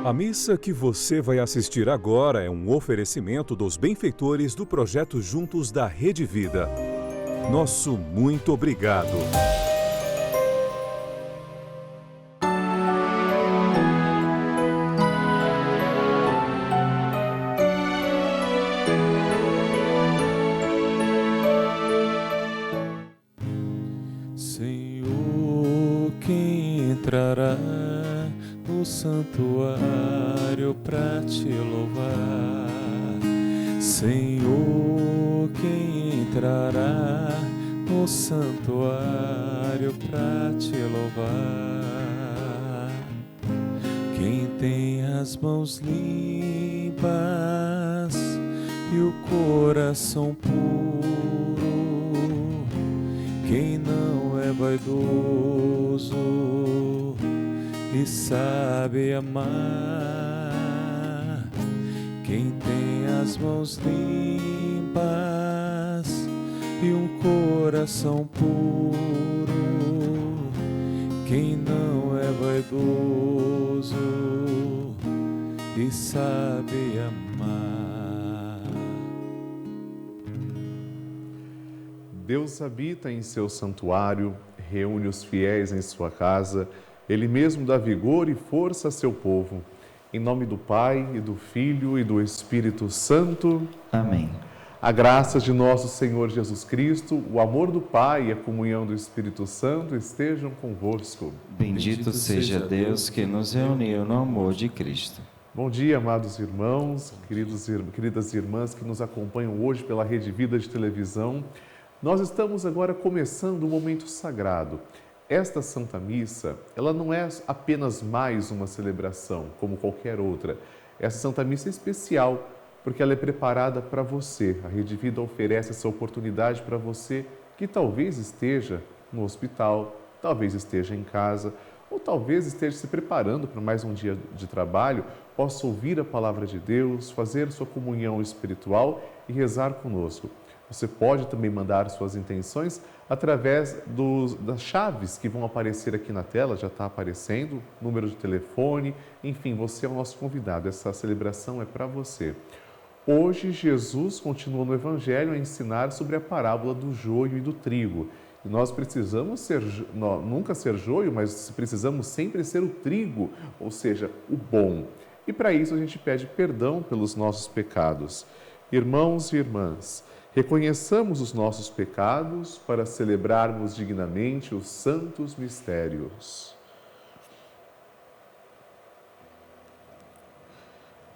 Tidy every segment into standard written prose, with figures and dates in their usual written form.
A missa que você vai assistir agora é um oferecimento dos benfeitores do projeto Juntos da Rede Vida. Nosso muito obrigado. Senhor, quem entrará no santuário pra te louvar? Senhor, quem entrará no santuário pra te louvar? Quem tem as mãos limpas e o coração puro, quem não é vaidoso e sabe amar, quem tem as mãos limpas e um coração puro, quem não é vaidoso e sabe amar. Deus habita em seu santuário, reúne os fiéis em sua casa, Ele mesmo dá vigor e força a seu povo. Em nome do Pai, e do Filho, e do Espírito Santo. Amém. A graça de nosso Senhor Jesus Cristo, o amor do Pai e a comunhão do Espírito Santo estejam convosco. Bendito seja Deus que nos reuniu no amor de Cristo. Bom dia, amados irmãos, queridas irmãs que nos acompanham hoje pela Rede Vida de televisão. Nós estamos agora começando um momento sagrado. Esta Santa Missa, ela não é apenas mais uma celebração, como qualquer outra. Essa Santa Missa é especial, porque ela é preparada para você. A Rede Vida oferece essa oportunidade para você que talvez esteja no hospital, talvez esteja em casa, ou talvez esteja se preparando para mais um dia de trabalho, possa ouvir a Palavra de Deus, fazer sua comunhão espiritual e rezar conosco. Você pode também mandar suas intenções através das chaves que vão aparecer aqui na tela, já está aparecendo, número de telefone, enfim, você é o nosso convidado, essa celebração é para você. Hoje, Jesus continua no Evangelho a ensinar sobre a parábola do joio e do trigo. E nós precisamos nunca ser joio, mas precisamos sempre ser o trigo, ou seja, o bom. E para isso a gente pede perdão pelos nossos pecados. Irmãos e irmãs, reconheçamos os nossos pecados para celebrarmos dignamente os santos mistérios.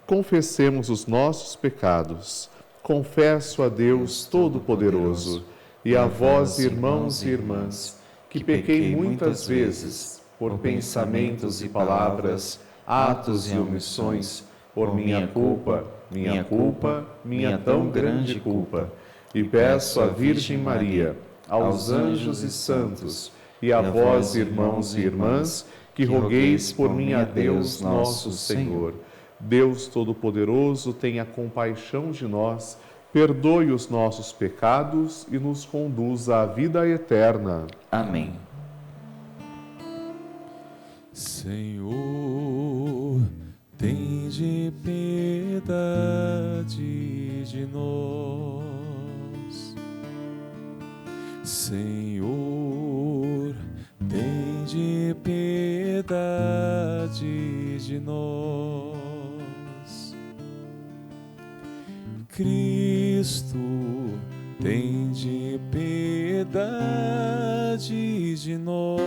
Confessemos os nossos pecados. Confesso a Deus Todo-Poderoso e a vós, irmãos e irmãs, que pequei muitas vezes por pensamentos e palavras, atos e omissões, por minha culpa, minha tão grande culpa. E peço à Virgem Maria, aos anjos e santos, e a vós, irmãos e irmãs, que rogueis por mim a Deus nosso Senhor. Deus Todo-Poderoso, tenha compaixão de nós, perdoe os nossos pecados e nos conduza à vida eterna. Amém. Senhor, tende piedade de nós. Senhor, tende piedade de nós. Cristo, tende piedade de nós.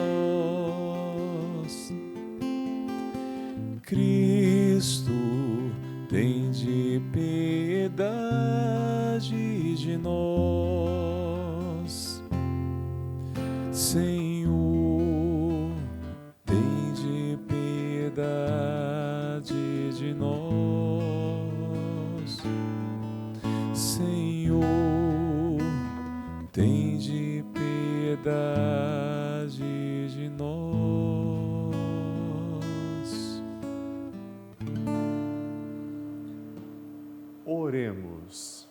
Cristo, tende piedade de nós. Senhor, tende piedade de nós. Senhor, tende piedade de nós. Oremos.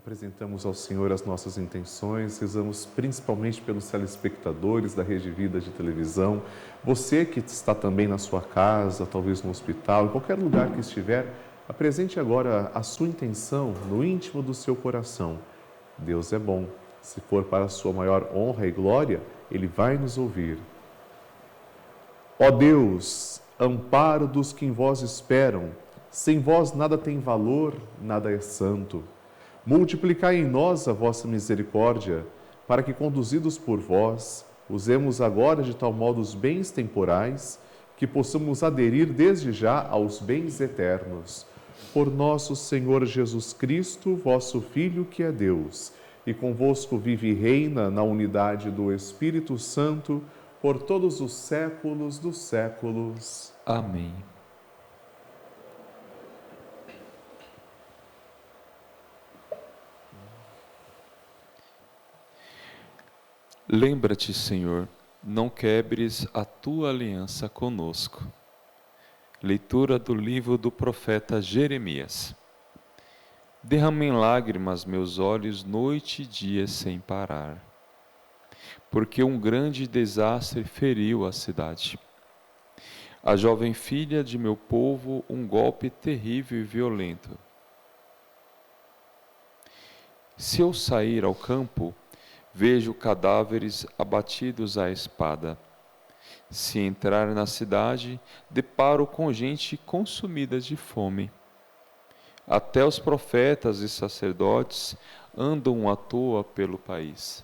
Apresentamos ao Senhor as nossas intenções, rezamos principalmente pelos telespectadores da Rede Vida de televisão. Você que está também na sua casa, talvez no hospital, em qualquer lugar que estiver, apresente agora a sua intenção no íntimo do seu coração. Deus é bom. Se for para a sua maior honra e glória, Ele vai nos ouvir. Ó Deus, amparo dos que em vós esperam, sem vós nada tem valor, nada é santo. Multiplicai em nós a vossa misericórdia, para que, conduzidos por vós, usemos agora de tal modo os bens temporais, que possamos aderir desde já aos bens eternos. Por nosso Senhor Jesus Cristo, vosso Filho, que é Deus, e convosco vive e reina na unidade do Espírito Santo, por todos os séculos dos séculos. Amém. Lembra-te, Senhor, não quebres a tua aliança conosco. Leitura do livro do profeta Jeremias. Derramem lágrimas meus olhos noite e dia sem parar, porque um grande desastre feriu a cidade. A jovem filha de meu povo, um golpe terrível e violento. Se eu sair ao campo, vejo cadáveres abatidos à espada. Se entrar na cidade, deparo com gente consumida de fome. Até os profetas e sacerdotes andam à toa pelo país.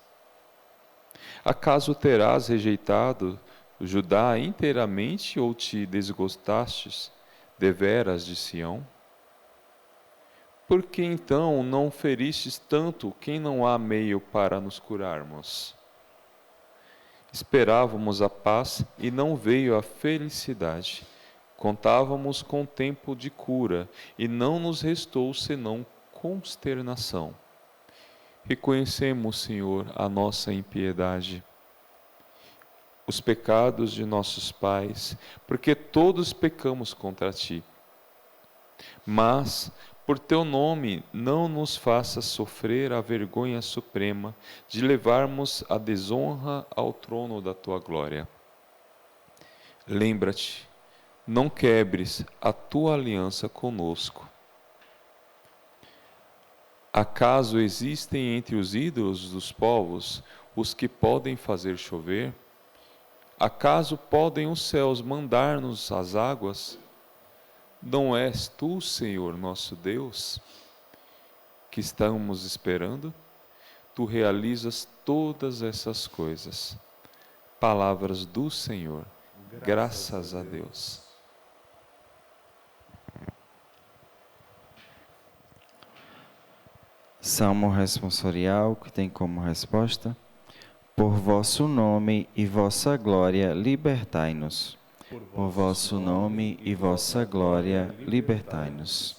Acaso terás rejeitado Judá inteiramente ou te desgostastes deveras de Sião? Por que então não feristes tanto quem não há meio para nos curarmos? Esperávamos a paz e não veio a felicidade. Contávamos com tempo de cura e não nos restou senão consternação. Reconhecemos, Senhor, a nossa impiedade, os pecados de nossos pais, porque todos pecamos contra Ti. Mas, por Teu nome, não nos faças sofrer a vergonha suprema de levarmos a desonra ao trono da Tua glória. Lembra-te, não quebres a Tua aliança conosco. Acaso existem entre os ídolos dos povos os que podem fazer chover? Acaso podem os céus mandar-nos as águas? Não és Tu, Senhor, nosso Deus, que estamos esperando? Tu realizas todas essas coisas. Palavras do Senhor. Graças a Deus. Salmo responsorial, que tem como resposta: por vosso nome e vossa glória, libertai-nos. Por vosso nome e vossa glória, libertai-nos.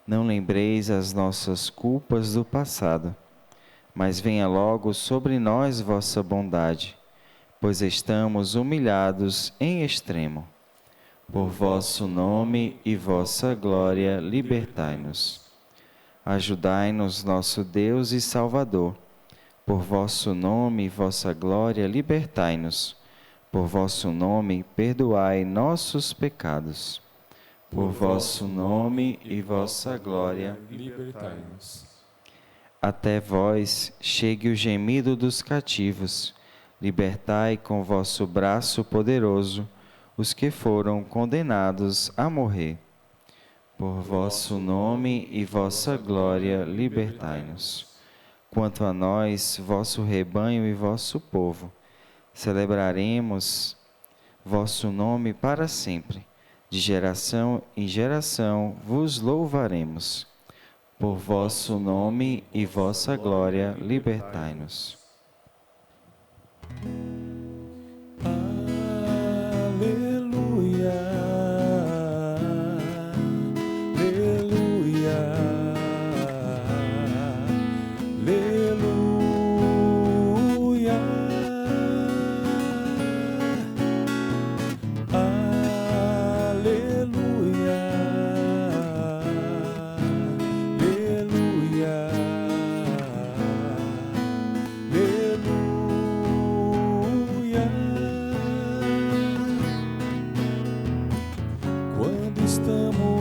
Não lembreis as nossas culpas do passado, mas venha logo sobre nós vossa bondade, pois estamos humilhados em extremo. Por vosso nome e vossa glória, libertai-nos. Ajudai-nos, nosso Deus e Salvador. Por vosso nome e vossa glória, libertai-nos. Por vosso nome, perdoai nossos pecados. Por vosso nome e vossa glória, Libertai-nos. até vós chegue o gemido dos cativos. Libertai com vosso braço poderoso os que foram condenados a morrer. Por vosso nome e vossa glória, libertai-nos. Quanto a nós, vosso rebanho e vosso povo, celebraremos vosso nome para sempre. De geração em geração vos louvaremos. Por vosso nome e vossa glória, libertai-nos. Aleluia, aleluia, aleluia, aleluia, aleluia.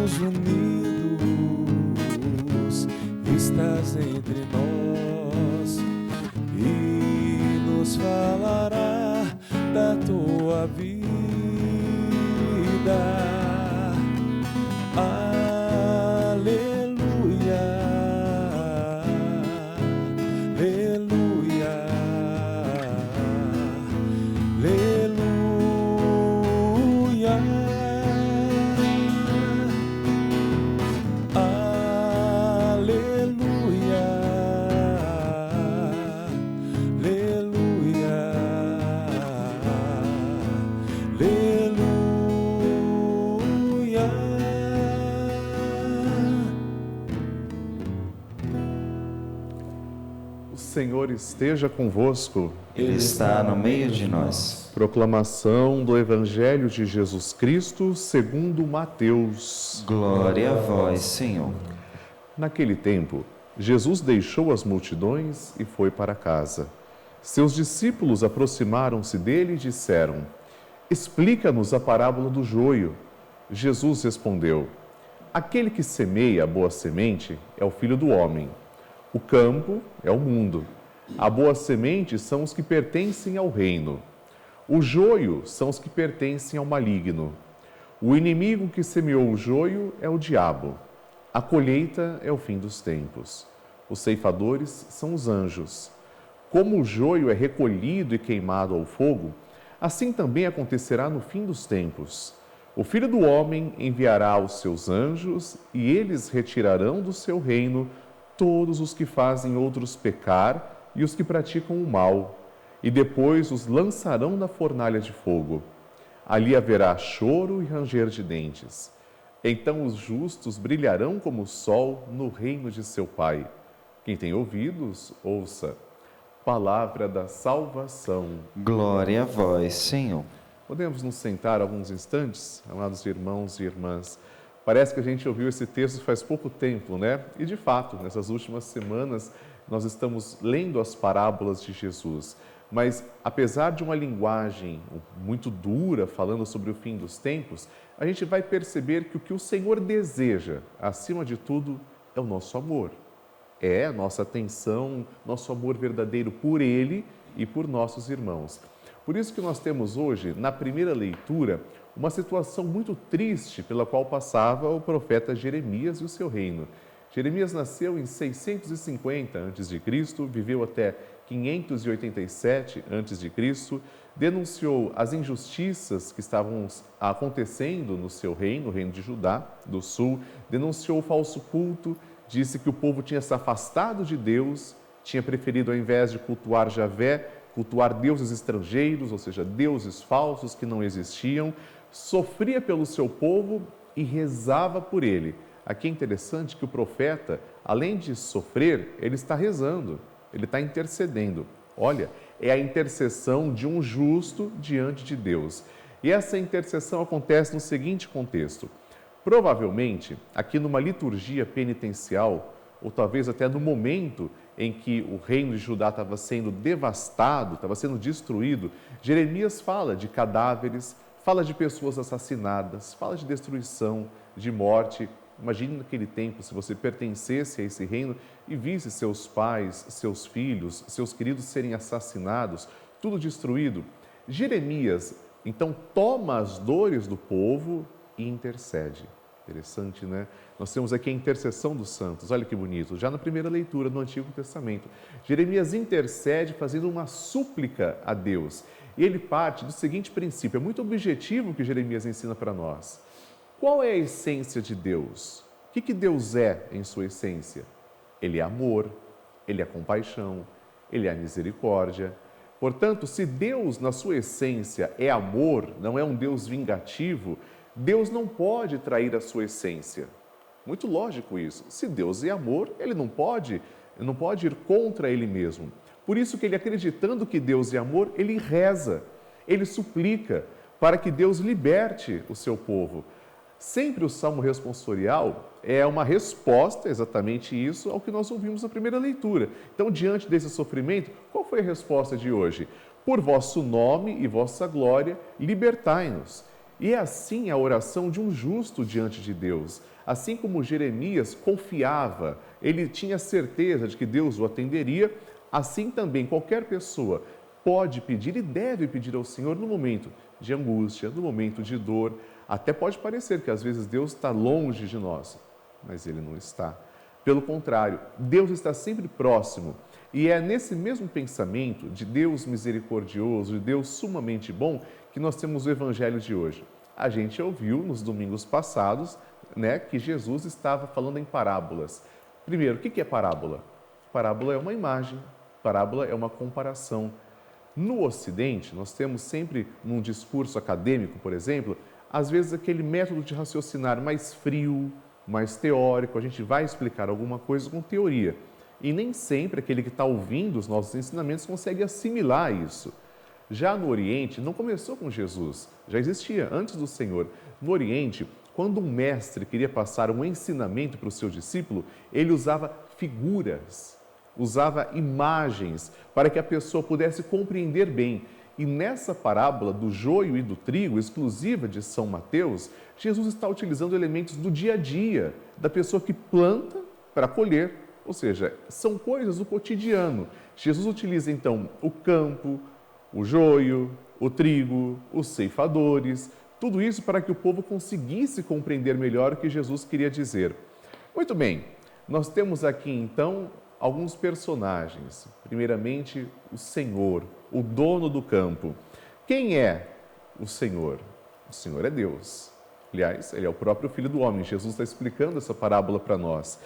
estamos unidos, estás entre nós e nos falará da tua vida. Aleluia, aleluia, aleluia, aleluia, aleluia, aleluia. O Senhor esteja convosco. Ele está no meio de nós. Proclamação do Evangelho de Jesus Cristo segundo Mateus. Glória a vós, Senhor. Naquele tempo, Jesus deixou as multidões e foi para casa. Seus discípulos aproximaram-se dele e disseram: Explica-nos a parábola do joio. Jesus respondeu: Aquele que semeia a boa semente é o Filho do Homem. O campo é o mundo. A boa semente são os que pertencem ao reino. O joio são os que pertencem ao maligno. O inimigo que semeou o joio é o diabo. A colheita é o fim dos tempos. Os ceifadores são os anjos. Como o joio é recolhido e queimado ao fogo, assim também acontecerá no fim dos tempos. O Filho do Homem enviará os seus anjos e eles retirarão do seu reino todos os que fazem outros pecar e os que praticam o mal, e depois os lançarão na fornalha de fogo. Ali haverá choro e ranger de dentes. Então os justos brilharão como o sol no reino de seu Pai. Quem tem ouvidos, ouça. Palavra da salvação. Glória a vós, Senhor. Podemos nos sentar alguns instantes, amados irmãos e irmãs? Parece que a gente ouviu esse texto faz pouco tempo, né? E de fato, nessas últimas semanas, nós estamos lendo as parábolas de Jesus. Mas, apesar de uma linguagem muito dura, falando sobre o fim dos tempos, a gente vai perceber que o que o Senhor deseja, acima de tudo, é o nosso amor. É a nossa atenção, nosso amor verdadeiro por Ele e por nossos irmãos. Por isso que nós temos hoje, na primeira leitura, uma situação muito triste pela qual passava o profeta Jeremias e o seu reino. Jeremias nasceu em 650 a.C., viveu até 587 a.C., denunciou as injustiças que estavam acontecendo no seu reino, o reino de Judá, do sul, denunciou o falso culto, disse que o povo tinha se afastado de Deus, tinha preferido, ao invés de cultuar Javé, cultuar deuses estrangeiros, ou seja, deuses falsos que não existiam, sofria pelo seu povo e rezava por ele. Aqui é interessante que o profeta, além de sofrer, ele está rezando, ele está intercedendo. Olha, é a intercessão de um justo diante de Deus. E essa intercessão acontece no seguinte contexto. Provavelmente, aqui numa liturgia penitencial, ou talvez até no momento em que o reino de Judá estava sendo devastado, estava sendo destruído, Jeremias fala de cadáveres, fala de pessoas assassinadas, fala de destruição, de morte. Imagine naquele tempo, se você pertencesse a esse reino e visse seus pais, seus filhos, seus queridos serem assassinados, tudo destruído. Jeremias, então, toma as dores do povo e intercede. Interessante, né? Nós temos aqui a intercessão dos santos, olha que bonito, já na primeira leitura do Antigo Testamento. Jeremias intercede fazendo uma súplica a Deus. E ele parte do seguinte princípio, é muito objetivo que Jeremias ensina para nós. Qual é a essência de Deus? O que Deus é em sua essência? Ele é amor, Ele é compaixão, Ele é misericórdia. Portanto, se Deus, na sua essência, é amor, não é um Deus vingativo, Deus não pode trair a sua essência. Muito lógico isso. Se Deus é amor, Ele não pode ir contra Ele mesmo. Por isso que ele, acreditando que Deus é amor, ele reza, ele suplica para que Deus liberte o seu povo. Sempre o Salmo responsorial é uma resposta, exatamente isso, ao que nós ouvimos na primeira leitura. Então, diante desse sofrimento, qual foi a resposta de hoje? Por vosso nome e vossa glória, libertai-nos. E é assim a oração de um justo diante de Deus. Assim como Jeremias confiava, ele tinha certeza de que Deus o atenderia, assim também qualquer pessoa pode pedir e deve pedir ao Senhor no momento de angústia, no momento de dor. Até pode parecer que às vezes Deus está longe de nós, mas Ele não está. Pelo contrário, Deus está sempre próximo. E é nesse mesmo pensamento de Deus misericordioso, de Deus sumamente bom, que nós temos o Evangelho de hoje. A gente ouviu nos domingos passados, que Jesus estava falando em parábolas. Primeiro, o que é parábola? Parábola é uma imagem, parábola é uma comparação. No Ocidente, nós temos sempre, num discurso acadêmico, por exemplo, às vezes aquele método de raciocinar mais frio, mais teórico, a gente vai explicar alguma coisa com teoria. E nem sempre aquele que está ouvindo os nossos ensinamentos consegue assimilar isso. Já no Oriente, não começou com Jesus, já existia antes do Senhor. No Oriente, quando um mestre queria passar um ensinamento para o seu discípulo, ele usava figuras, usava imagens para que a pessoa pudesse compreender bem. E nessa parábola do joio e do trigo, exclusiva de São Mateus, Jesus está utilizando elementos do dia a dia, da pessoa que planta para colher. Ou seja, são coisas do cotidiano. Jesus utiliza então o campo, o joio, o trigo, os ceifadores, tudo isso para que o povo conseguisse compreender melhor o que Jesus queria dizer. Muito bem, nós temos aqui então alguns personagens. Primeiramente, o Senhor, o dono do campo. Quem é o Senhor? O Senhor é Deus. Aliás, Ele é o próprio Filho do Homem. Jesus está explicando essa parábola para nós.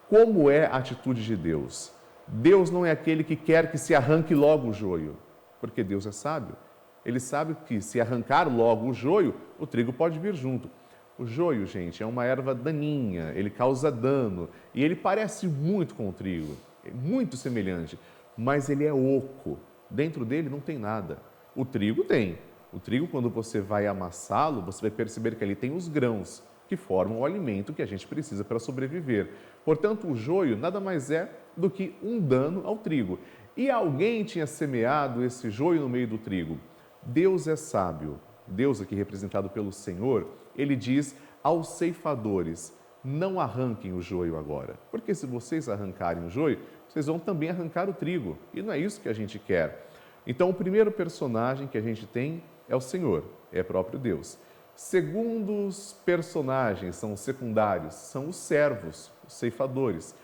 Como é a atitude de Deus? Deus não é aquele que quer que se arranque logo o joio, porque Deus é sábio. Ele sabe que se arrancar logo o joio, o trigo pode vir junto. O joio, gente, é uma erva daninha, ele causa dano e ele parece muito com o trigo, é muito semelhante, mas ele é oco. Dentro dele não tem nada. O trigo tem. O trigo, quando você vai amassá-lo, você vai perceber que ali tem os grãos, que formam o alimento que a gente precisa para sobreviver. Portanto, o joio nada mais é do que um dano ao trigo. E alguém tinha semeado esse joio no meio do trigo. Deus é sábio. Deus, aqui representado pelo Senhor, Ele diz aos ceifadores, não arranquem o joio agora, porque se vocês arrancarem o joio, vocês vão também arrancar o trigo. E não é isso que a gente quer. Então, o primeiro personagem que a gente tem é o Senhor, é próprio Deus. Segundos personagens, são os secundários, são os servos, os ceifadores.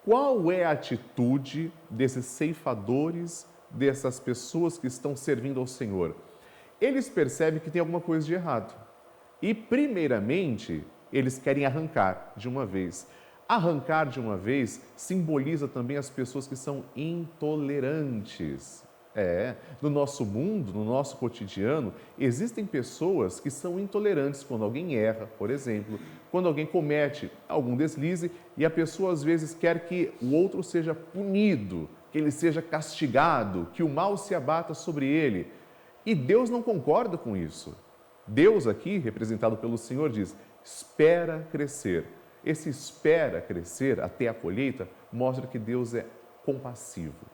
Qual é a atitude desses ceifadores, dessas pessoas que estão servindo ao Senhor? Eles percebem que tem alguma coisa de errado. E, primeiramente, eles querem arrancar de uma vez. Arrancar de uma vez simboliza também as pessoas que são intolerantes. No nosso mundo, no nosso cotidiano, existem pessoas que são intolerantes quando alguém erra, por exemplo, quando alguém comete algum deslize e a pessoa às vezes quer que o outro seja punido, que ele seja castigado, que o mal se abata sobre ele. E Deus não concorda com isso. Deus aqui, representado pelo Senhor, diz, espera crescer. Esse espera crescer até a colheita mostra que Deus é compassivo,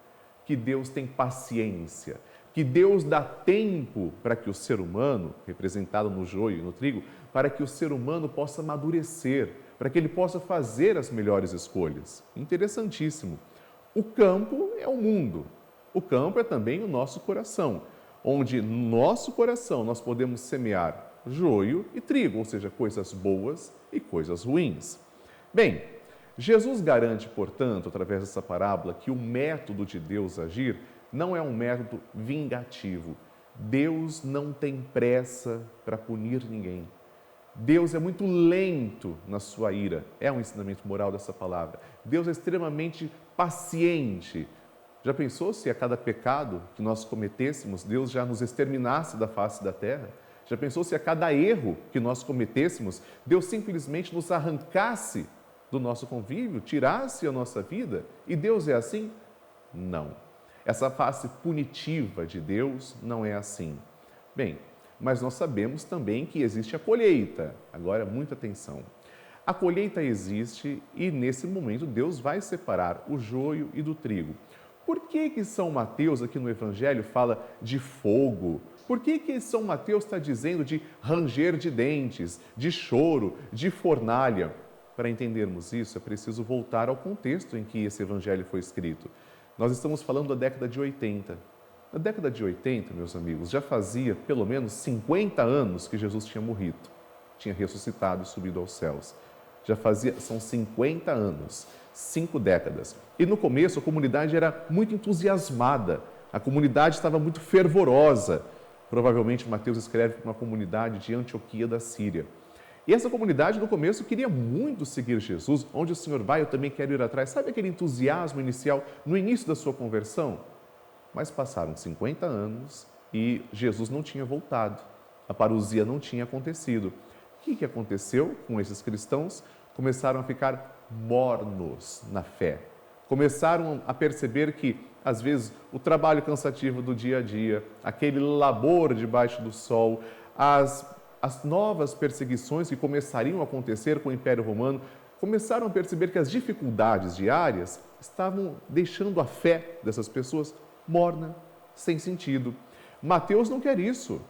que Deus tem paciência, que Deus dá tempo para que o ser humano, representado no joio e no trigo, para que o ser humano possa amadurecer, para que ele possa fazer as melhores escolhas. Interessantíssimo. O campo é o mundo, o campo é também o nosso coração, onde no nosso coração nós podemos semear joio e trigo, ou seja, coisas boas e coisas ruins. Bem, Jesus garante, portanto, através dessa parábola, que o método de Deus agir não é um método vingativo. Deus não tem pressa para punir ninguém. Deus é muito lento na sua ira. É um ensinamento moral dessa palavra. Deus é extremamente paciente. Já pensou se a cada pecado que nós cometêssemos, Deus já nos exterminasse da face da terra? Já pensou se a cada erro que nós cometêssemos, Deus simplesmente nos arrancasse do nosso convívio, tirasse a nossa vida? E Deus é assim? Não. Essa face punitiva de Deus não é assim. Bem, mas nós sabemos também que existe a colheita. Agora, muita atenção. A colheita existe e, nesse momento, Deus vai separar o joio e do trigo. Por que São Mateus, aqui no Evangelho, fala de fogo, Por que São Mateus está dizendo de ranger de dentes, de choro, de fornalha? Para entendermos isso, é preciso voltar ao contexto em que esse evangelho foi escrito. Nós estamos falando da década de 80. Na década de 80, meus amigos, já fazia pelo menos 50 anos que Jesus tinha morrido, tinha ressuscitado e subido aos céus. São 50 anos, 5 décadas. E no começo a comunidade era muito entusiasmada, a comunidade estava muito fervorosa. Provavelmente Mateus escreve para uma comunidade de Antioquia da Síria. E essa comunidade no começo queria muito seguir Jesus. Onde o Senhor vai, eu também quero ir atrás. Sabe aquele entusiasmo inicial no início da sua conversão? Mas passaram 50 anos e Jesus não tinha voltado. A parousia não tinha acontecido. O que aconteceu com esses cristãos? Começaram a ficar mornos na fé. Começaram a perceber que, às vezes, o trabalho cansativo do dia a dia, aquele labor debaixo do sol, as novas perseguições que começariam a acontecer com o Império Romano, começaram a perceber que as dificuldades diárias estavam deixando a fé dessas pessoas morna, sem sentido. Mateus não quer isso.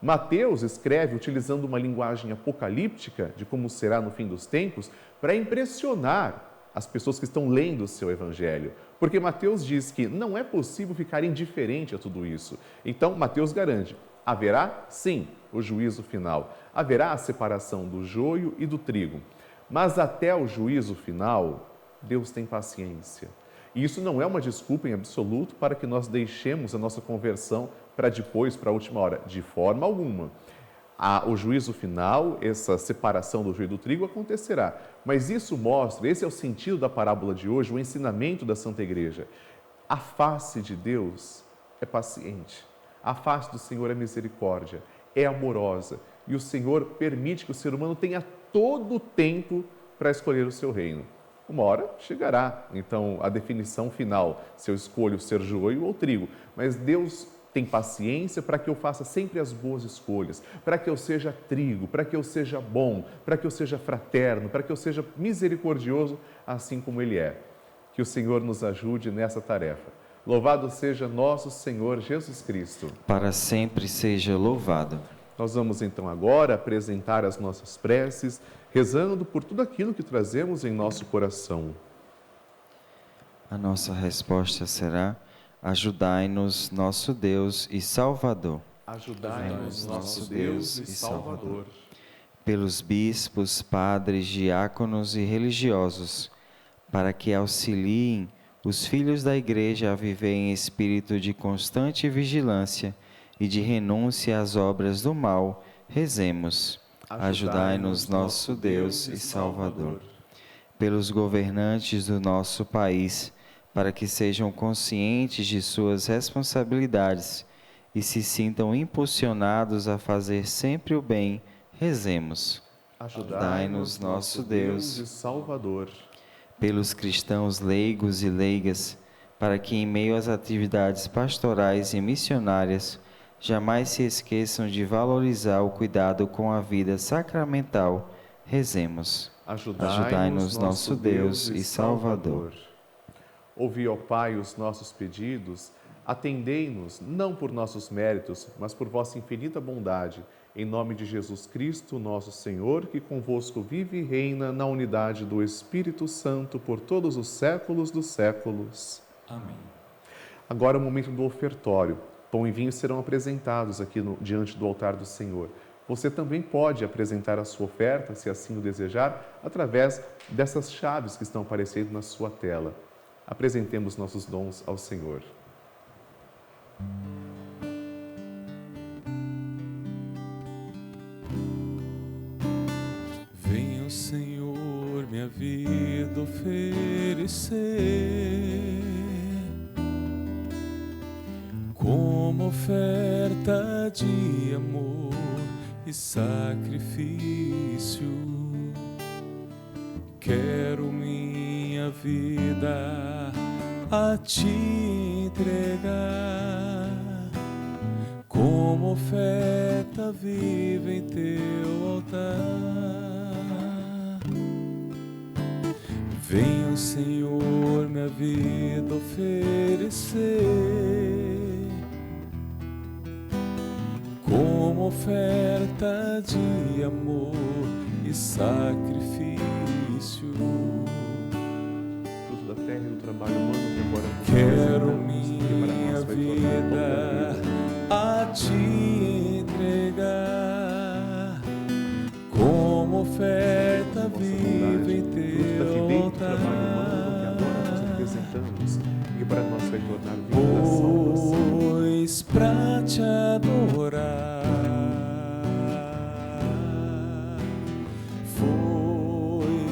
Mateus escreve utilizando uma linguagem apocalíptica de como será no fim dos tempos para impressionar as pessoas que estão lendo o seu evangelho. Porque Mateus diz que não é possível ficar indiferente a tudo isso. Então, Mateus garante, haverá, sim, o juízo final. Haverá a separação do joio e do trigo. Mas até o juízo final, Deus tem paciência. E isso não é uma desculpa em absoluto para que nós deixemos a nossa conversão para depois, para a última hora, de forma alguma. O juízo final, essa separação do joio e do trigo acontecerá. Mas isso mostra, esse é o sentido da parábola de hoje, o ensinamento da Santa Igreja. A face de Deus é paciente. A face do Senhor é misericórdia, é amorosa. E o Senhor permite que o ser humano tenha todo o tempo para escolher o seu reino. Uma hora chegará, então, a definição final, se eu escolho ser joio ou trigo. Mas Deus tem paciência para que eu faça sempre as boas escolhas, para que eu seja trigo, para que eu seja bom, para que eu seja fraterno, para que eu seja misericordioso, assim como Ele é. Que o Senhor nos ajude nessa tarefa. Louvado seja nosso Senhor Jesus Cristo. Para sempre seja louvado. Nós vamos então agora apresentar as nossas preces, rezando por tudo aquilo que trazemos em nosso coração. A nossa resposta será: ajudai-nos, nosso Deus e Salvador. Ajudai-nos, nosso Deus e Salvador. Pelos bispos, padres, diáconos e religiosos, para que auxiliem os filhos da Igreja a viver em espírito de constante vigilância e de renúncia às obras do mal, rezemos. Ajudai-nos, nosso Deus e Salvador. Pelos governantes do nosso país, para que sejam conscientes de suas responsabilidades e se sintam impulsionados a fazer sempre o bem, rezemos. Ajudai-nos, nosso Deus e Salvador. Pelos cristãos leigos e leigas, para que em meio às atividades pastorais e missionárias, jamais se esqueçam de valorizar o cuidado com a vida sacramental, rezemos. Ajudai-nos, nosso Deus e Salvador. Ouvi, ó Pai, os nossos pedidos, atendei-nos, não por nossos méritos, mas por vossa infinita bondade, em nome de Jesus Cristo, nosso Senhor, que convosco vive e reina na unidade do Espírito Santo por todos os séculos dos séculos. Amém. Agora é o momento do ofertório. Pão e vinho serão apresentados aqui diante do altar do Senhor. Você também pode apresentar a sua oferta, se assim o desejar, através dessas chaves que estão aparecendo na sua tela. Apresentemos nossos dons ao Senhor. Venha o Senhor minha vida oferecer como oferta de amor e sacrifício. Quero minha vida a te entregar como oferta viva em teu altar. Venha, Senhor, minha vida oferecer oferta de amor e sacrifício. Fruto da terra e do trabalho humano que agora nos Quero apresentamos, que para minha nós vai tornar vida toda a te entregar como oferta viva em teu altar. E para nós vai tornar vida da salvação. Pois pra te adorar foi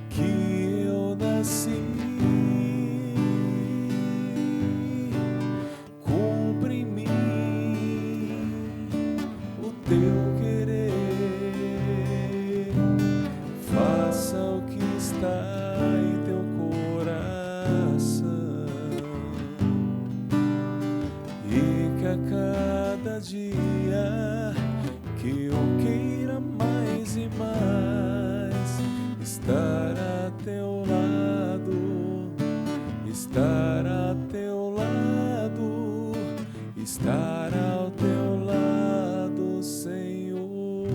que eu nasci. Cumpre em mim o teu querer, faça o que está em teu coração. A cada dia que eu queira mais e mais estar a teu lado, estar a teu lado, estar ao teu lado, Senhor.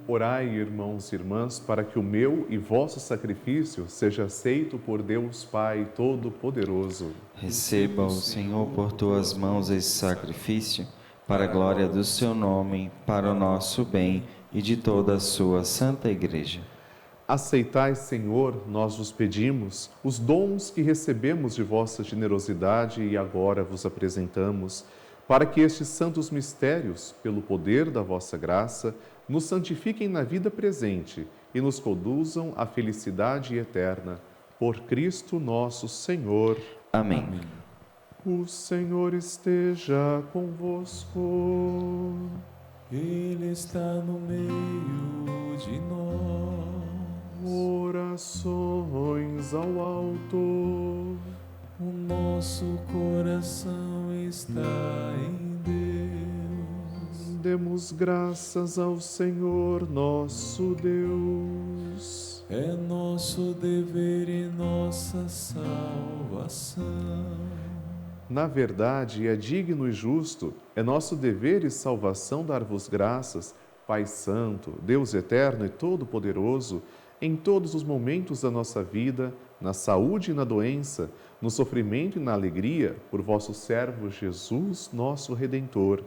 Orai, irmãos e irmãs, para que o meu e vosso sacrifício seja aceito por Deus Pai Todo-Poderoso. Receba, o Senhor, por tuas mãos esse sacrifício, para a glória do seu nome, para o nosso bem e de toda a sua santa Igreja. Aceitai, Senhor, nós vos pedimos, os dons que recebemos de vossa generosidade e agora vos apresentamos, para que estes santos mistérios, pelo poder da vossa graça, nos santifiquem na vida presente e nos conduzam à felicidade eterna. Por Cristo nosso Senhor. Amém. O Senhor esteja convosco. Ele está no meio de nós. Orações ao alto. O nosso coração está em Deus. Demos graças ao Senhor nosso Deus. É nosso dever e nossa salvação. Na verdade, é digno e justo, é nosso dever e salvação dar-vos graças, Pai Santo, Deus Eterno e Todo-Poderoso, em todos os momentos da nossa vida, na saúde e na doença, no sofrimento e na alegria, por vosso servo Jesus, nosso Redentor.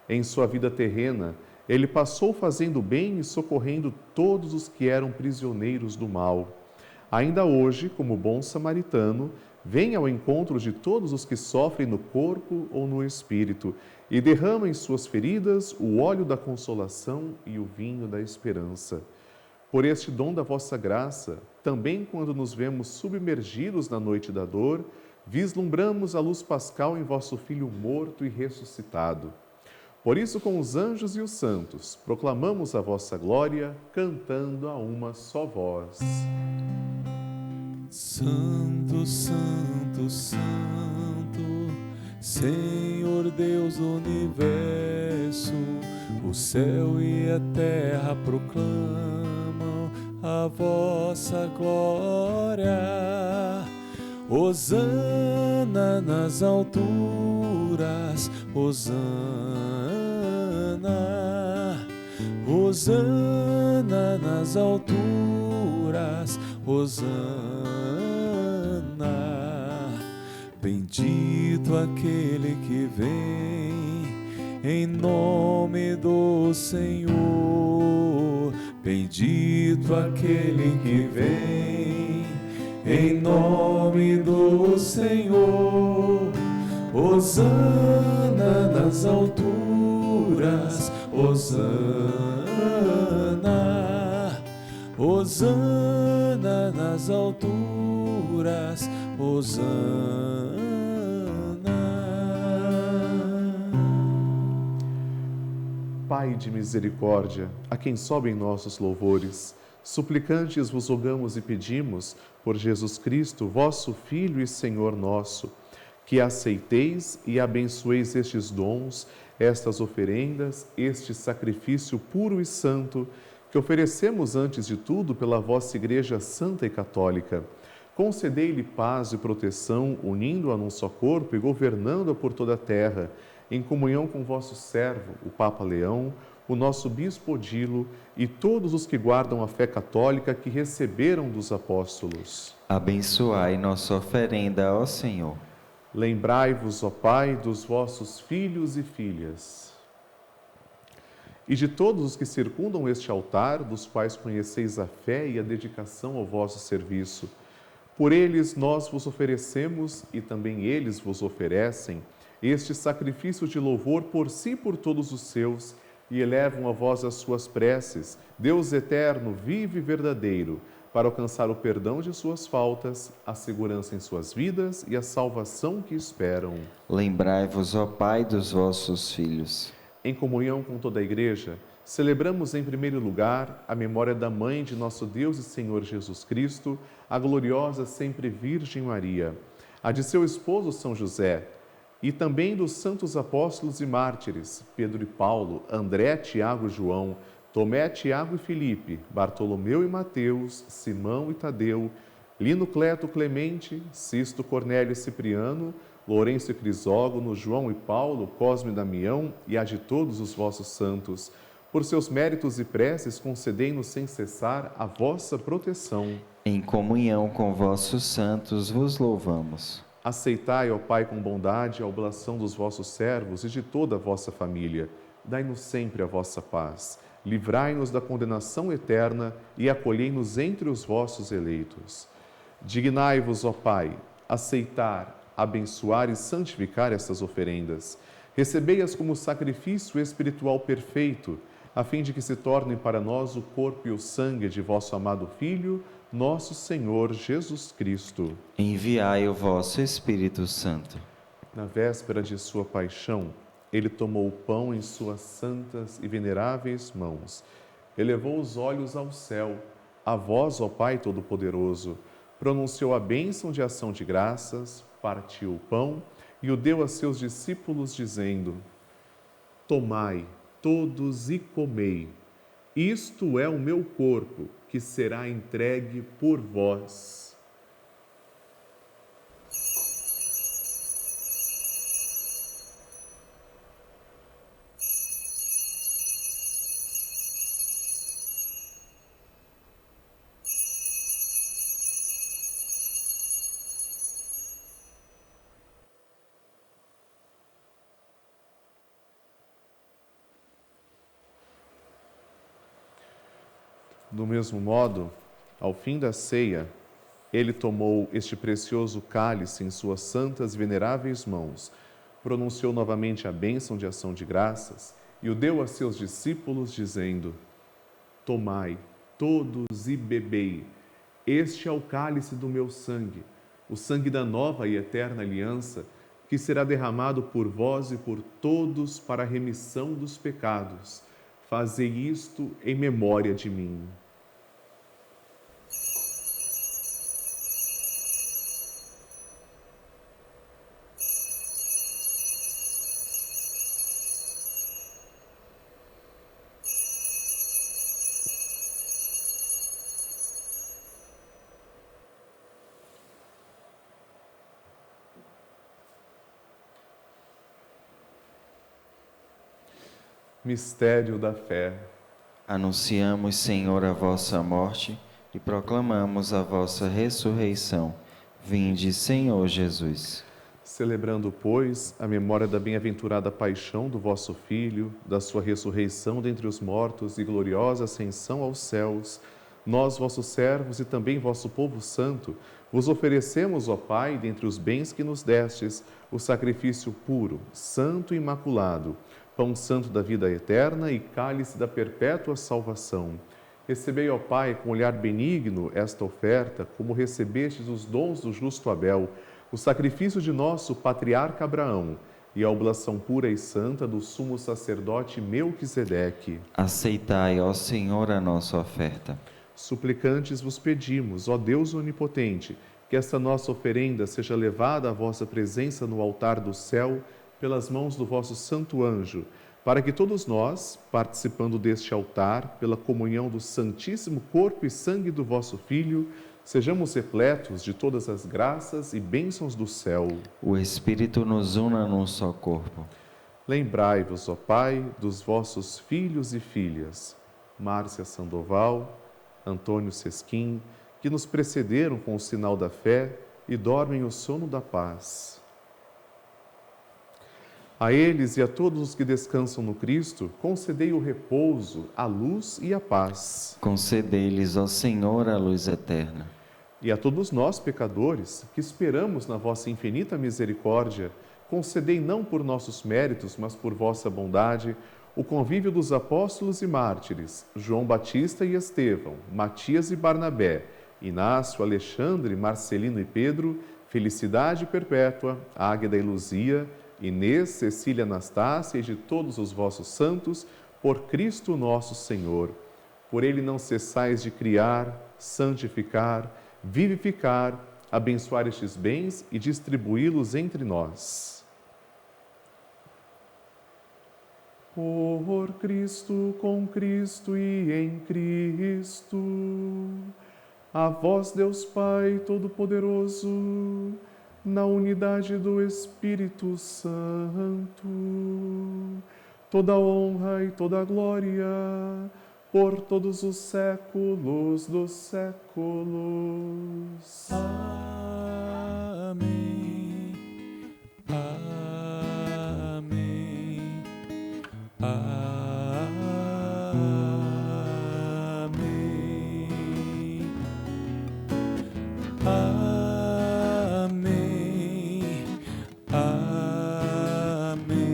Em sua vida terrena, ele passou fazendo bem e socorrendo todos os que eram prisioneiros do mal. Ainda hoje, como bom samaritano, vem ao encontro de todos os que sofrem no corpo ou no espírito e derrama em suas feridas o óleo da consolação e o vinho da esperança. Por este dom da vossa graça, também quando nos vemos submergidos na noite da dor, vislumbramos a luz pascal em vosso Filho morto e ressuscitado. Por isso, com os anjos e os santos, proclamamos a vossa glória, cantando a uma só voz. Santo, Santo, Santo, Senhor Deus do Universo, o céu e a terra proclamam a vossa glória. Hosana nas alturas, Hosana, Hosana nas alturas, Hosana. Bendito aquele que vem em nome do Senhor. Bendito aquele que vem em nome do Senhor. Hosana nas alturas, Hosana, Hosana nas alturas, Hosana. Pai de misericórdia, a quem sobem nossos louvores, suplicantes vos rogamos e pedimos, por Jesus Cristo, vosso Filho e Senhor nosso, que aceiteis e abençoeis estes dons, estas oferendas, este sacrifício puro e santo, que oferecemos antes de tudo pela vossa Igreja Santa e Católica. Concedei-lhe paz e proteção, unindo-a num só corpo e governando-a por toda a terra, em comunhão com vosso servo, o Papa Leão, o nosso Bispo Odilo e todos os que guardam a fé católica que receberam dos apóstolos. Abençoai nossa oferenda, ó Senhor. Lembrai-vos, ó Pai, dos vossos filhos e filhas. E de todos os que circundam este altar, dos quais conheceis a fé e a dedicação ao vosso serviço. Por eles nós vos oferecemos, e também eles vos oferecem, este sacrifício de louvor por si e por todos os seus, e elevam a vós as suas preces, Deus eterno, vivo e verdadeiro, para alcançar o perdão de suas faltas, a segurança em suas vidas e a salvação que esperam. Lembrai-vos, ó Pai, dos vossos filhos. Em comunhão com toda a Igreja, celebramos em primeiro lugar a memória da Mãe de nosso Deus e Senhor Jesus Cristo, a gloriosa sempre Virgem Maria, a de seu esposo São José, e também dos santos apóstolos e mártires, Pedro e Paulo, André, Tiago e João, Tomé, Tiago e Filipe, Bartolomeu e Mateus, Simão e Tadeu, Lino, Cleto, Clemente, Sisto, Cornélio e Cipriano, Lourenço e Crisógono, João e Paulo, Cosme e Damião e a de todos os vossos santos. Por seus méritos e preces, concedei-nos sem cessar a vossa proteção. Em comunhão com vossos santos vos louvamos. Aceitai, ó Pai, com bondade a oblação dos vossos servos e de toda a vossa família. Dai-nos sempre a vossa paz. Livrai-nos da condenação eterna e acolhei-nos entre os vossos eleitos. Dignai-vos, ó Pai, aceitar, abençoar e santificar estas oferendas. Recebei-as como sacrifício espiritual perfeito, a fim de que se tornem para nós o corpo e o sangue de vosso amado Filho, nosso Senhor Jesus Cristo. Enviai o vosso Espírito Santo. Na véspera de sua paixão, ele tomou o pão em suas santas e veneráveis mãos, elevou os olhos ao céu, a vós, ó Pai Todo-Poderoso, pronunciou a bênção de ação de graças, partiu o pão e o deu a seus discípulos, dizendo: Tomai todos e comei, isto é o meu corpo, que será entregue por vós. Do mesmo modo, ao fim da ceia, ele tomou este precioso cálice em suas santas e veneráveis mãos, pronunciou novamente a bênção de ação de graças e o deu a seus discípulos, dizendo: Tomai todos e bebei, este é o cálice do meu sangue, o sangue da nova e eterna aliança, que será derramado por vós e por todos para a remissão dos pecados. Fazei isto em memória de mim. Mistério da fé. Anunciamos, Senhor, a vossa morte e proclamamos a vossa ressurreição. Vinde, Senhor Jesus. Celebrando, pois, a memória da bem-aventurada paixão do vosso Filho, da sua ressurreição dentre os mortos e gloriosa ascensão aos céus, nós, vossos servos e também vosso povo santo, vos oferecemos, ó Pai, dentre os bens que nos destes, o sacrifício puro, santo e imaculado, pão santo da vida eterna e cálice da perpétua salvação. Recebei, ó Pai, com olhar benigno esta oferta, como recebestes os dons do justo Abel, o sacrifício de nosso patriarca Abraão e a oblação pura e santa do sumo sacerdote Melquisedeque. Aceitai, ó Senhor, a nossa oferta. Suplicantes vos pedimos, ó Deus onipotente, que esta nossa oferenda seja levada à vossa presença no altar do céu pelas mãos do vosso santo anjo, para que todos nós, participando deste altar, pela comunhão do santíssimo corpo e sangue do vosso Filho, sejamos repletos de todas as graças e bênçãos do céu. O Espírito nos una num só corpo. Lembrai-vos, ó Pai, dos vossos filhos e filhas, Márcia Sandoval, Antônio Sesquim, que nos precederam com o sinal da fé e dormem o sono da paz. A eles e a todos os que descansam no Cristo, concedei o repouso, a luz e a paz. Concedei-lhes, ó Senhor, a luz eterna. E a todos nós, pecadores, que esperamos na vossa infinita misericórdia, concedei não por nossos méritos, mas por vossa bondade, o convívio dos apóstolos e mártires, João Batista e Estevão, Matias e Barnabé, Inácio, Alexandre, Marcelino e Pedro, Felicidade Perpétua, Águeda e Luzia, Inês, Cecília, Anastácia e de todos os vossos santos, por Cristo nosso Senhor. Por ele não cessais de criar, santificar, vivificar, abençoar estes bens e distribuí-los entre nós. Por Cristo, com Cristo e em Cristo, a vós, Deus Pai Todo-Poderoso, na unidade do Espírito Santo, toda honra e toda glória, por todos os séculos dos séculos. Amém. Amém. Amém. Amém. Amém.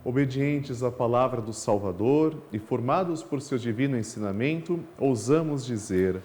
Obedientes à palavra do Salvador e formados por seu divino ensinamento, ousamos dizer: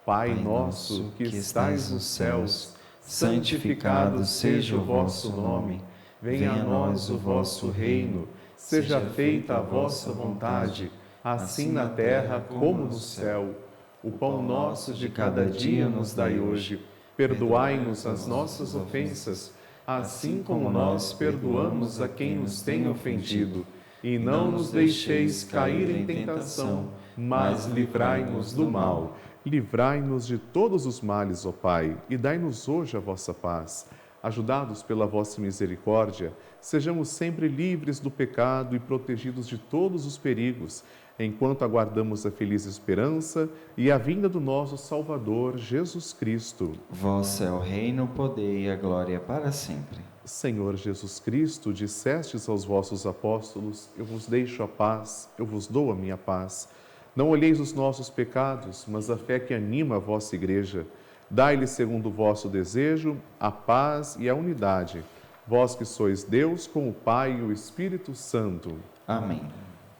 Pai nosso que estais nos céus, santificado seja o vosso nome. Venha a nós o vosso reino. Seja feita a vossa vontade, assim na terra como no céu. O pão nosso de cada dia nos dai hoje. Perdoai-nos as nossas ofensas, assim como nós perdoamos a quem nos tem ofendido. E não nos deixeis cair em tentação, mas livrai-nos do mal. Livrai-nos de todos os males, ó Pai, e dai-nos hoje a vossa paz. Ajudados pela vossa misericórdia, sejamos sempre livres do pecado e protegidos de todos os perigos, enquanto aguardamos a feliz esperança e a vinda do nosso Salvador, Jesus Cristo. Vosso é o reino, o poder e a glória para sempre. Senhor Jesus Cristo, dissestes aos vossos apóstolos: eu vos deixo a paz, eu vos dou a minha paz. Não olheis os nossos pecados, mas a fé que anima a vossa Igreja. Dai-lhe, segundo o vosso desejo, a paz e a unidade. Vós que sois Deus, com o Pai e o Espírito Santo. Amém.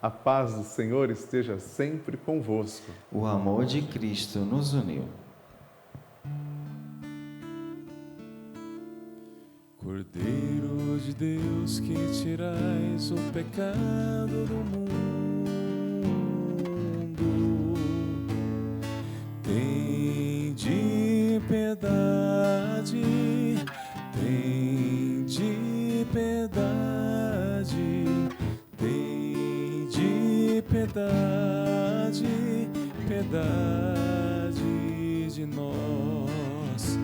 A paz do Senhor esteja sempre convosco. O amor de Cristo nos uniu. Cordeiro de Deus, que tirais o pecado do mundo, tende piedade, tende piedade, tende piedade, piedade de nós.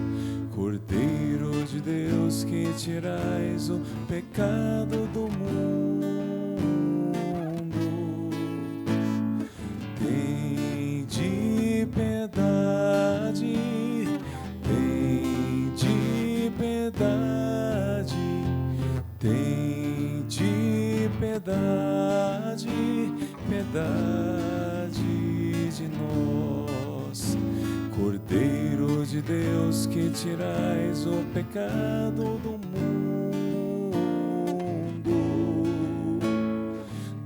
Cordeiro de Deus, que tirais o pecado do mundo, tende piedade, tende piedade, tende piedade, piedade de nós. Cordeiro de Deus, que tirais o pecado do mundo,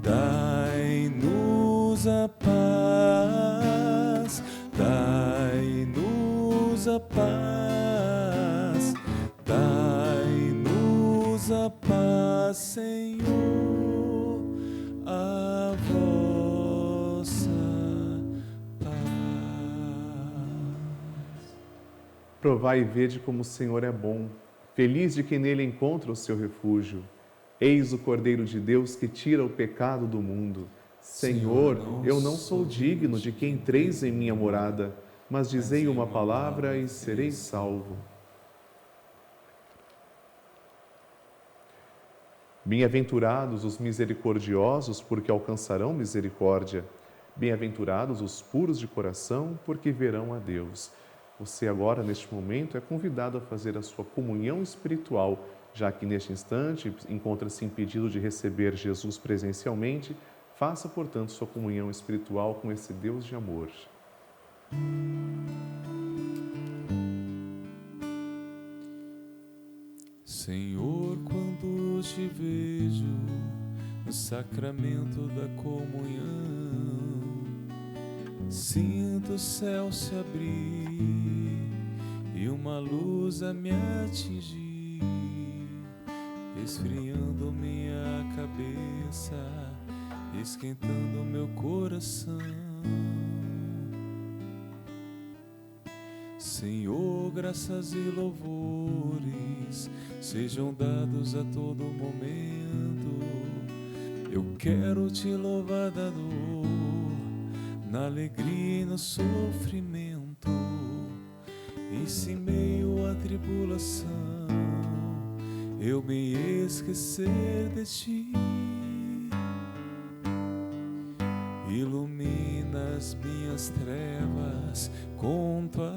dai-nos a paz, dai-nos a paz, dai-nos a paz, Senhor, a vossa paz. Provai e vede como o Senhor é bom. Feliz de quem nele encontra o seu refúgio. Eis o Cordeiro de Deus que tira o pecado do mundo. Senhor, eu não sou digno de que entreis em minha morada, mas dizei uma palavra e serei salvo. Bem-aventurados os misericordiosos, porque alcançarão misericórdia. Bem-aventurados os puros de coração, porque verão a Deus. Você agora, neste momento, é convidado a fazer a sua comunhão espiritual, já que neste instante encontra-se impedido de receber Jesus presencialmente. Faça, portanto, sua comunhão espiritual com esse Deus de amor. Senhor, quando te vejo no sacramento da comunhão, sinto o céu se abrir e uma luz a me atingir, esfriando minha cabeça, esquentando meu coração. Senhor, graças e louvores sejam dados a todo momento. Eu quero te louvar da dor, na alegria e no sofrimento. E se em meio à tribulação eu me esquecer de ti, ilumina as minhas trevas com tua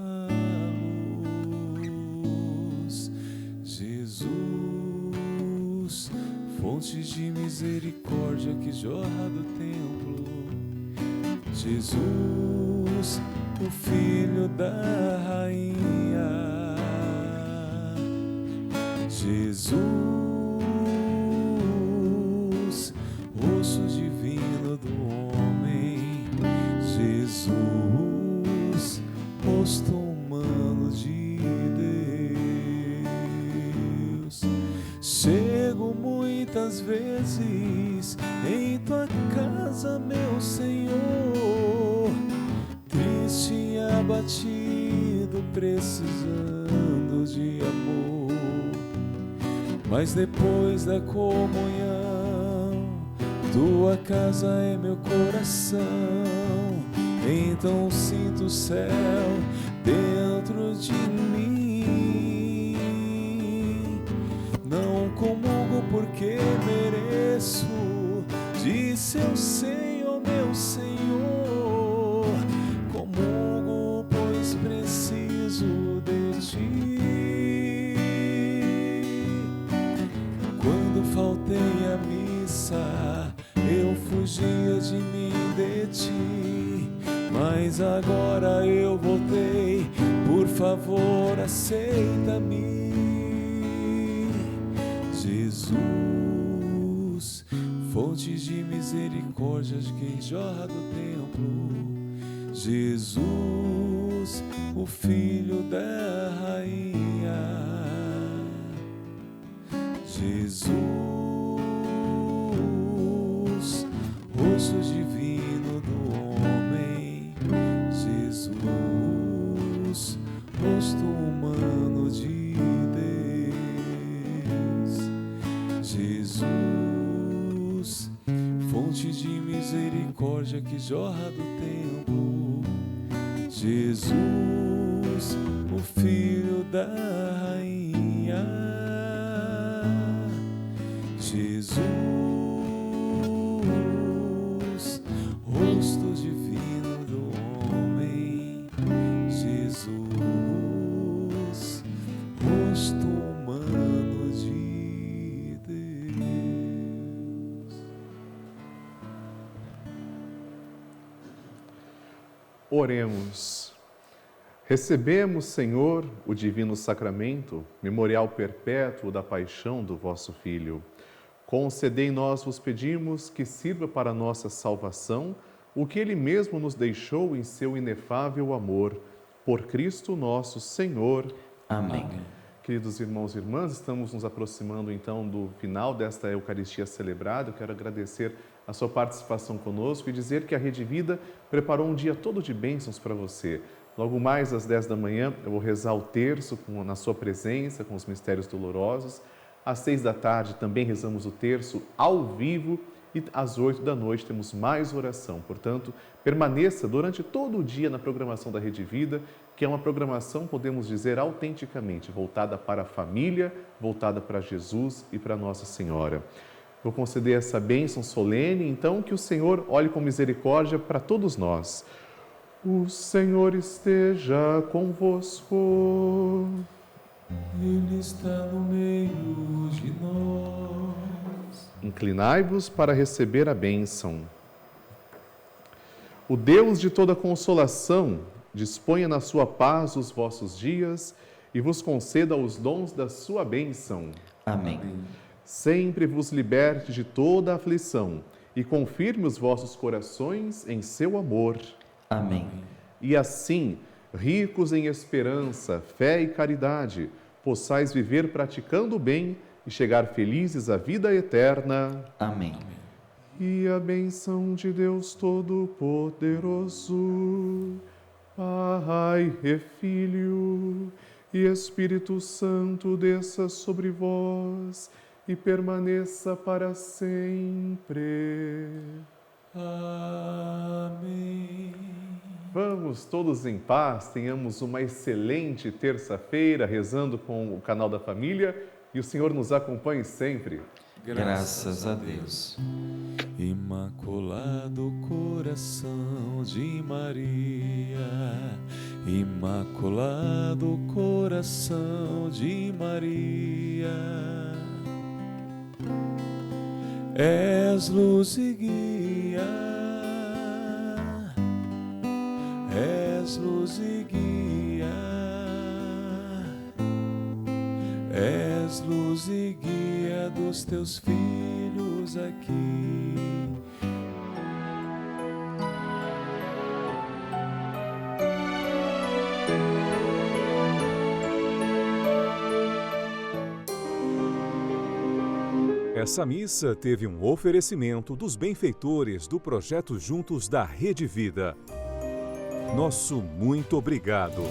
luz. Jesus, fonte de misericórdia que jorra do templo. Jesus, o Filho da Rainha. Jesus, rosto divino do homem. Jesus, rosto humano de Deus. Chego muitas vezes em tua casa, meu Senhor, triste e abatido, precisando de amor. Mas depois da comunhão, tua casa é meu coração. Então sinto o céu dentro de mim. Não comungo porque mereço, disse eu sei, ó meu Senhor. Comungo pois preciso de ti. Quando faltei à missa, eu fugia de mim, de ti. Mas agora eu voltei, por favor aceita-me. Jesus, fonte de misericórdia de quem jorra do templo. Jesus, o Filho da Rainha. Jesus, rosto divino do homem. Jesus, rosto humano de Deus. Jesus, fonte de misericórdia que jorra do templo. Jesus, o Filho da Rainha. Jesus, rosto divino do homem. Jesus, rosto humano de Deus. Oremos. Recebemos, Senhor, o divino sacramento, memorial perpétuo da paixão do vosso Filho. Concedei nós, vos pedimos, que sirva para a nossa salvação o que Ele mesmo nos deixou em seu inefável amor. Por Cristo nosso Senhor. Amém. Queridos irmãos e irmãs, estamos nos aproximando então do final desta Eucaristia celebrada. Eu quero agradecer a sua participação conosco e dizer que a Rede Vida preparou um dia todo de bênçãos para você. Logo mais às 10 da manhã eu vou rezar o terço na sua presença, com os mistérios dolorosos. Às 6 da tarde também rezamos o terço ao vivo e às 8 da noite temos mais oração. Portanto, permaneça durante todo o dia na programação da Rede Vida, que é uma programação, podemos dizer, autenticamente voltada para a família, voltada para Jesus e para Nossa Senhora. Vou conceder essa bênção solene, então, que o Senhor olhe com misericórdia para todos nós. O Senhor esteja convosco. Ele está no meio de nós. Inclinai-vos para receber a bênção. O Deus de toda consolação disponha na sua paz os vossos dias e vos conceda os dons da sua bênção. Amém. Sempre vos liberte de toda aflição e confirme os vossos corações em seu amor. Amém. E assim, ricos em esperança, fé e caridade, possais viver praticando o bem e chegar felizes à vida eterna. Amém. E a bênção de Deus Todo-Poderoso, Pai e Filho e Espírito Santo desça sobre vós e permaneça para sempre. Amém. Vamos todos em paz, tenhamos uma excelente terça-feira rezando com o canal da família e o Senhor nos acompanhe sempre. Graças a Deus. Imaculado coração de Maria, Imaculado coração de Maria, és luz e guia, és luz e guia, és luz e guia dos teus filhos aqui. Essa missa teve um oferecimento dos benfeitores do projeto Juntos da Rede Vida. Nosso muito obrigado.